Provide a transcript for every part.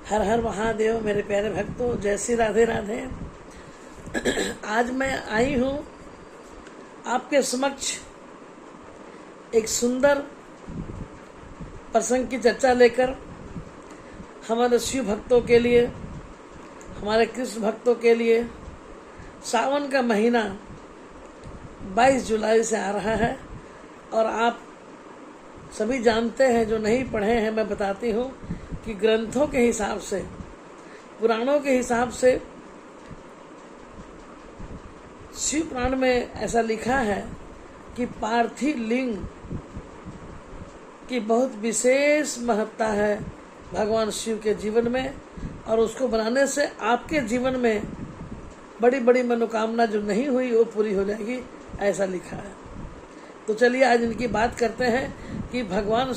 हर हर महादेव। मेरे प्यारे भक्तों, जय श्री राधे राधे। आज मैं आई हूँ आपके समक्ष एक सुंदर प्रसंग की चर्चा लेकर। हमारे शिव भक्तों के लिए, हमारे कृष्ण भक्तों के लिए सावन का महीना 22 जुलाई से आ रहा है और आप सभी जानते हैं, जो नहीं पढ़े हैं मैं बताती हूँ कि ग्रंथों के हिसाब से, पुराणों के हिसाब से शिव पुराण में ऐसा लिखा है कि पार्थिव लिंग की बहुत विशेष महत्ता है भगवान शिव के जीवन में, और उसको बनाने से आपके जीवन में बड़ी बड़ी मनोकामना जो नहीं हुई वो पूरी हो जाएगी, ऐसा लिखा है। तो चलिए आज इनकी बात करते हैं कि भगवान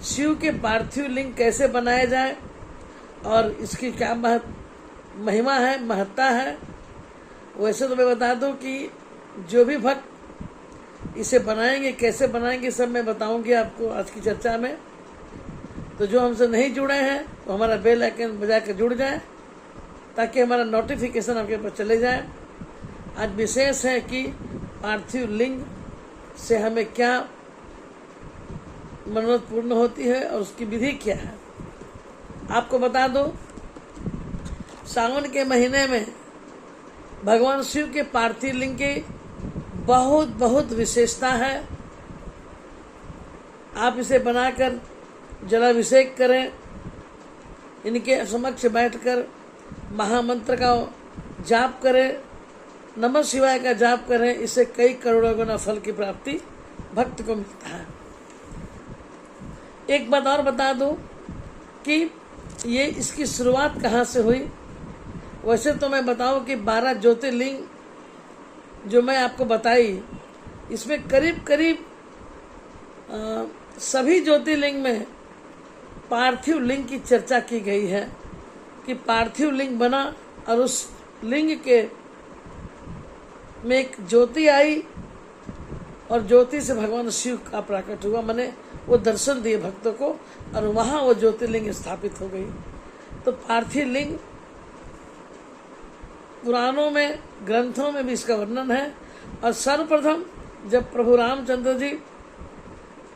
शिव के पार्थिव लिंग कैसे बनाया जाए और इसकी क्या महिमा है, महत्ता है। वैसे तो मैं बता दूं कि जो भी भक्त इसे बनाएंगे, कैसे बनाएंगे, सब मैं बताऊंगी आपको आज की चर्चा में। तो जो हमसे नहीं जुड़े हैं तो हमारा बेल आइकन बजा कर जुड़ जाए ताकि हमारा नोटिफिकेशन आपके पास चले जाए। आज विशेष है कि पार्थिव लिंग से हमें क्या मनोरथ पूर्ण होती है और उसकी विधि क्या है। आपको बता दो, सावन के महीने में भगवान शिव के पार्थिव लिंग की बहुत बहुत विशेषता है। आप इसे बनाकर जलाभिषेक करें, इनके समक्ष बैठकर महामंत्र का जाप करें, नमः शिवाय का जाप करें। इससे कई करोड़ों गुना फल की प्राप्ति भक्त को मिलता है। एक बात और बता दूं कि ये इसकी शुरुआत कहाँ से हुई। वैसे तो मैं बताऊं कि 12 ज्योतिर्लिंग जो मैं आपको बताई, इसमें करीब करीब सभी ज्योतिर्लिंग में पार्थिव लिंग की चर्चा की गई है कि पार्थिव लिंग बना और उस लिंग के में एक ज्योति आई और ज्योति से भगवान शिव का प्रकट हुआ, माने वो दर्शन दिए भक्तों को और वहां वो ज्योतिर्लिंग स्थापित हो गई। तो पार्थिव लिंग पुराणों में, ग्रंथों में भी इसका वर्णन है। और सर्वप्रथम जब प्रभु रामचंद्र जी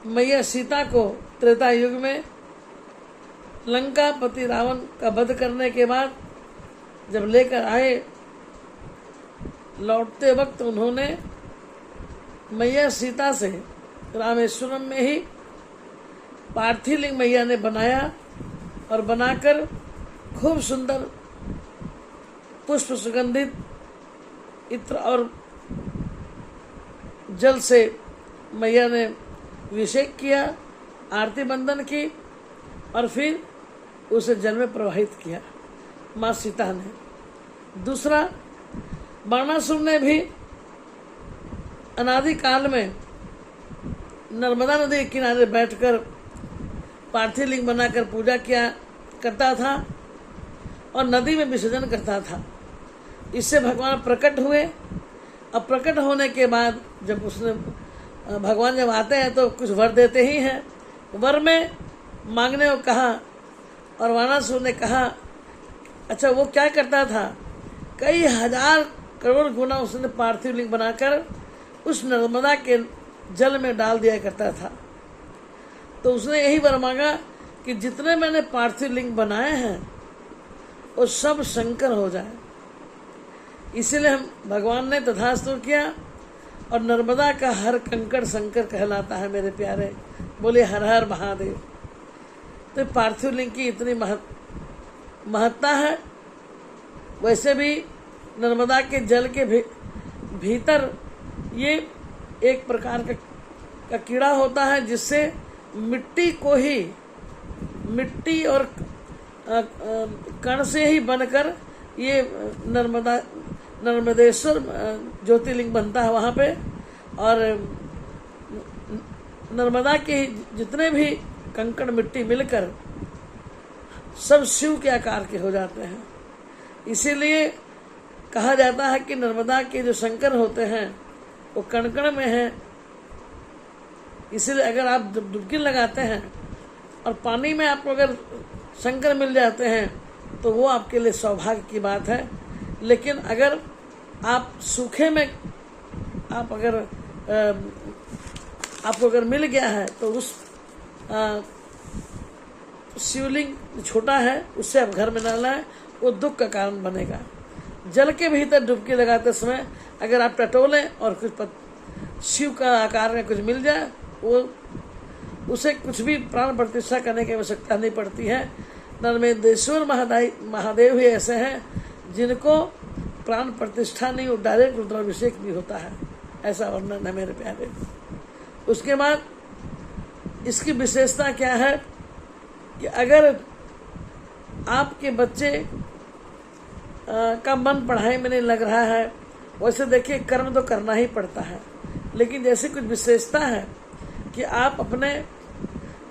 मैया सीता को त्रेता युग में लंकापति रावण का वध करने के बाद जब लेकर आए, लौटते वक्त उन्होंने मैया सीता से रामेश्वरम में ही पार्थिव लिंग मैया ने बनाया और बनाकर खूब सुंदर पुष्प सुगंधित इत्र और जल से मैया ने अभिषेक किया, आरती बंदन की और फिर उसे जल में प्रवाहित किया माँ सीता ने। दूसरा, बाणासुर ने भी अनादि काल में नर्मदा नदी के किनारे बैठकर पार्थिव लिंग बनाकर पूजा किया करता था और नदी में विसर्जन करता था। इससे भगवान प्रकट हुए और प्रकट होने के बाद जब उसने भगवान जब आते हैं तो कुछ वर देते ही हैं। वर में मांगने को कहा और बाणासुर ने कहा, अच्छा वो क्या करता था, कई हजार करोड़ गुना उसने पार्थिव लिंग बनाकर उस नर्मदा के जल में डाल दिया करता था। तो उसने यही वर मांगा कि जितने मैंने पार्थिव लिंग बनाए हैं वो सब शंकर हो जाए। इसीलिए हम भगवान ने तथास्तु किया और नर्मदा का हर कंकड़ शंकर कहलाता है मेरे प्यारे। बोले हर हर महादेव। तो पार्थिव लिंग की इतनी महत्ता है। वैसे भी नर्मदा के जल के भीतर ये एक प्रकार का कीड़ा होता है जिससे मिट्टी को ही, मिट्टी और कण से ही बनकर ये नर्मदेश्वर ज्योतिर्लिंग बनता है वहाँ पे। और नर्मदा के जितने भी कंकड़ मिट्टी मिलकर सब शिव के आकार के हो जाते हैं। इसीलिए कहा जाता है कि नर्मदा के जो शंकर होते हैं वो कण कण में हैं। इसीलिए अगर आप डुबकी लगाते हैं और पानी में आपको अगर शंकर मिल जाते हैं तो वो आपके लिए सौभाग्य की बात है। लेकिन अगर आप सूखे में आपको अगर मिल गया है तो उस शिवलिंग छोटा है उससे आप घर में डालना है, वो दुख का कारण बनेगा। जल के भीतर डुबकी लगाते समय अगर आप टटोलें और कुछ शिव का आकार का कुछ मिल जाए, वो उसे कुछ भी प्राण प्रतिष्ठा करने की आवश्यकता नहीं पड़ती है। नर्मदेश्वर महादेव ही ऐसे हैं जिनको प्राण प्रतिष्ठा नहीं, वो डायरेक्ट रुद्राभिषेक भी होता है, ऐसा वर्णन है मेरे प्यारे। उसके बाद इसकी विशेषता क्या है कि अगर आपके बच्चे का मन पढ़ाई में नहीं लग रहा है, वैसे देखिए कर्म तो करना ही पड़ता है, लेकिन जैसे कुछ विशेषता है कि आप अपने,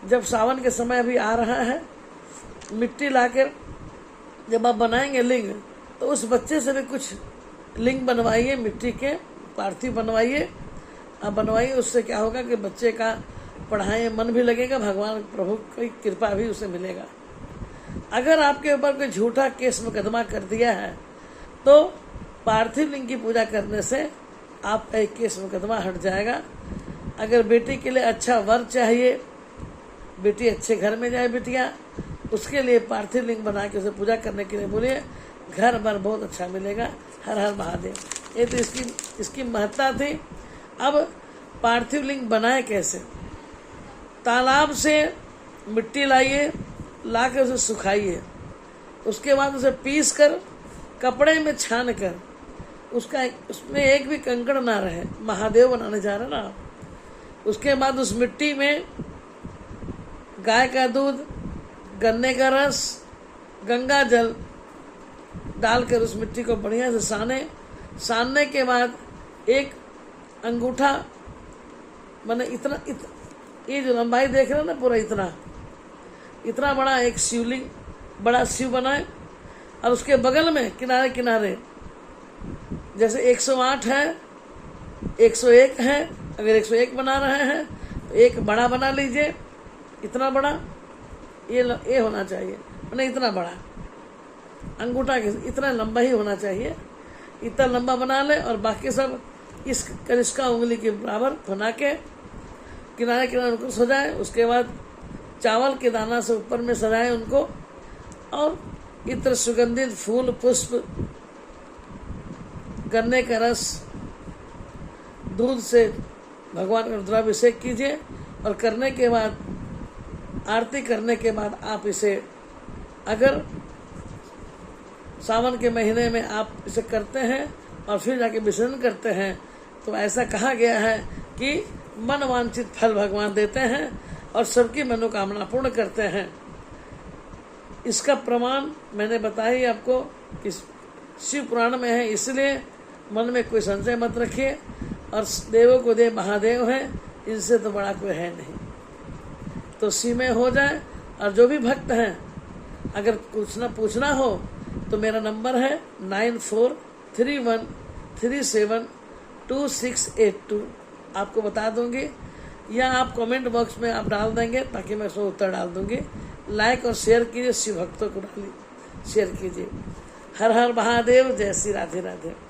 जब सावन के समय अभी आ रहा है, मिट्टी लाकर जब आप बनाएंगे लिंग, तो उस बच्चे से भी कुछ लिंग बनवाइए, मिट्टी के पार्थिव बनवाइए, आप बनवाइए। उससे क्या होगा कि बच्चे का पढ़ाई में मन भी लगेगा, भगवान प्रभु की कृपा भी उसे मिलेगा। अगर आपके ऊपर कोई झूठा केस मुकदमा कर दिया है तो पार्थिव लिंग की पूजा करने से आपका एक केस मुकदमा हट जाएगा। अगर बेटी के लिए अच्छा वर चाहिए, बेटी अच्छे घर में जाए बिटिया, उसके लिए पार्थिव लिंग बना के उसे पूजा करने के लिए बोलिए, घर भर बहुत अच्छा मिलेगा। हर हर महादेव। ये तो इसकी महत्ता थी। अब पार्थिव लिंग बनाए कैसे? तालाब से मिट्टी लाइए, ला कर उसे सुखाइए, उसके बाद उसे पीस कर कपड़े में छान कर उसमें एक भी कंकड़ ना रहे, महादेव बनाने जा रहे ना आप। उसके बाद उस मिट्टी में गाय का दूध, गन्ने का रस, गंगा जल डालकर उस मिट्टी को बढ़िया से सानने के बाद एक अंगूठा, माने ये जो लंबाई देख रहे हो ना, पूरा इतना बड़ा एक शिवलिंग, बड़ा शिव बनाए, और उसके बगल में किनारे किनारे जैसे 108 है, 101 है, अगर 101 बना रहे हैं तो एक बड़ा बना लीजिए, इतना बड़ा ये होना चाहिए, मैंने इतना बड़ा अंगूठा के इतना लंबा ही होना चाहिए, इतना लंबा बना ले, और बाकी सब इस कनिष्का उंगली के बराबर बना के किनारे किनारे उनको सजाए। उसके बाद चावल के दाना से ऊपर में सजाए उनको, और इत्र, सुगंधित फूल, पुष्प, गन्ने का रस, दूध से भगवान का रुद्राभिषेक कीजिए। और करने के बाद, आरती करने के बाद आप इसे, अगर सावन के महीने में आप इसे करते हैं और फिर जाके विसर्जन करते हैं, तो ऐसा कहा गया है कि मन वांछित फल भगवान देते हैं और सबकी मनोकामना पूर्ण करते हैं। इसका प्रमाण मैंने बताया आपको कि शिव पुराण में है, इसलिए मन में कोई संशय मत रखिए। और देवों को देव महादेव हैं, इनसे तो बड़ा कोई है नहीं। तो शिव में हो जाए। और जो भी भक्त हैं, अगर कुछ ना पूछना हो तो मेरा नंबर है 9431372682, आपको बता दूंगी, या आप कमेंट बॉक्स में आप डाल देंगे ताकि मैं उसमें उत्तर डाल दूंगी। लाइक और शेयर कीजिए, शिव भक्तों को शेयर कीजिए। हर हर महादेव, जय श्री राधे राधे।